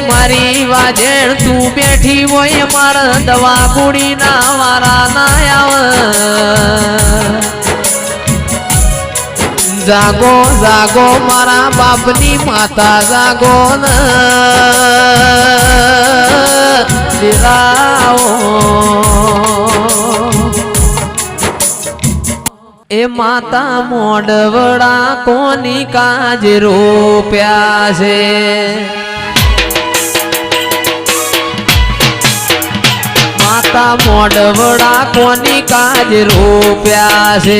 મારી વાજેણ તું બેઠી હોય મારા દવા કુડી ના વારા ના આવે જાગો જાગો મારા બાપની માતા જાગો ન દિલાઓ એ માતા મોડવડા કોની કાજ રોપ્યા છે માતા મોડવડા કોની કાજ રોપ્યા છે